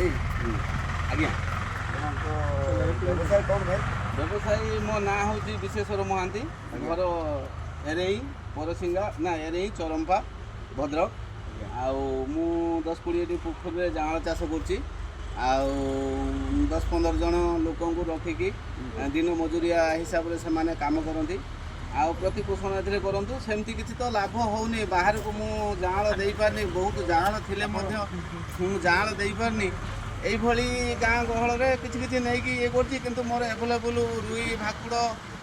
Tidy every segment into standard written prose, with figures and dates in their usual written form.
भाई आज्ञा व्यवसाय कौन भाई व्यवसायी मो ना हूँ विश्वेश्वर महांती घर एरेई परसिंगा ना एरेई चरंपा भद्रक आउ मु 10-20 पोखरी जाँल चाष कर 10-15 जन लोक रखिकी दिन मजुरिया हिसाब से माने काम करती आउ प्रतिपोषण ए करूँ सेमती किसी तो लाभ होनी बाहर को मु जाँल दे पारनी बहुत जाँल थे जाँल दे पारनी यही गाँ गहल किसी नहीं ये कर मोर एभेलेबुल रुई भाकुड़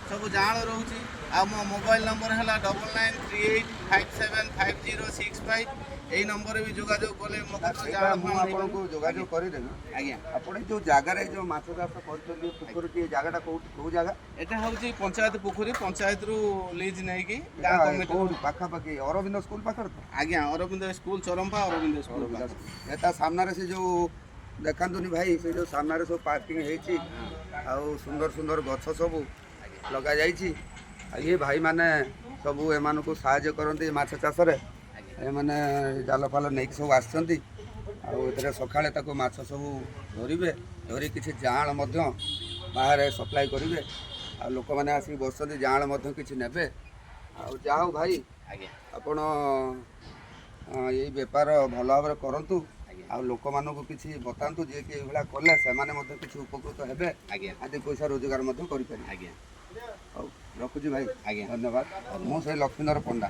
सब जाँल रोचे आ मो मोबाइल नंबर है 9938575065 यही नंबर भी जोगाजोग कले आपको जोगाजोग करदेवी आज्ञा ଆପଣ ଯେଉଁ ଜାଗାରେ ଯେଉଁ ମାଛ ଚାଷ କରୁଛନ୍ତି ପୋଖରୀଟି ଏ ଜାଗାଟା କୋଉଠି କୋଉ ଜାଗା ଏଟା ହେଉଛି ପଞ୍ଚାୟତ ପୋଖରୀ ପଞ୍ଚାୟତରୁ ଲିଜ୍ ନେଇକି ଗାଁ କମିଟି କୋଉଠି ପାଖାପାଖି ଅରବିନ୍ଦ ସ୍କୁଲ ପାଖରେ ତ ଆଜ୍ଞା ଅରବିନ୍ଦ ସ୍କୁଲ ଚରମ୍ପା ଅରବିନ୍ଦ ସ୍କୁଲ ତା ସାମ୍ନାରେ ସେ ଯେଉଁ ଦେଖାନ୍ତୁନି ଭାଇ ସେ ଯେଉଁ ସାମ୍ନାରେ ସବୁ ପାର୍କିଂ ହେଇଛି ଆଉ ସୁନ୍ଦର ସୁନ୍ଦର ଗଛ ସବୁ ଲଗାଯାଇଛି ଆଉ ଇଏ ଭାଇମାନେ ସବୁ ଏମାନଙ୍କୁ ସାହାଯ୍ୟ କରନ୍ତି ମାଛ ଚାଷରେ ଏମାନେ ଜାଲ ଫାଲ ନେଇକି ସବୁ ଆସିଛନ୍ତି ଆଉ ଏଥିରେ ସକାଳେ ତାକୁ ମାଛ ସବୁ ଧରିବେ ଧରି କିଛି ଜାଆଁଳ ମଧ୍ୟ ବାହାରେ ସପ୍ଲାଏ କରିବେ ଆଉ ଲୋକମାନେ ଆସିକି ବସୁଛନ୍ତି ଜାଆଁଳ ମଧ୍ୟ କିଛି ନେବେ ଆଉ ଯାହା ହଉ ଭାଇ ଆପଣ ଏଇ ବେପାର ଭଲ ଭାବରେ କରନ୍ତୁ ଆଉ ଲୋକମାନଙ୍କୁ କିଛି ବତାନ୍ତୁ ଯିଏକି ଏଇଭଳିଆ କଲେ ସେମାନେ ମଧ୍ୟ କିଛି ଉପକୃତ ହେବେ ଆଦି ପଇସା ରୋଜଗାର ମଧ୍ୟ କରିପାରିବେ ହଉ ରଖୁଛି ଭାଇ ଧନ୍ୟବାଦ ମୁଁ ସେ ଲକ୍ଷ୍ମୀଧର ପଣ୍ଡା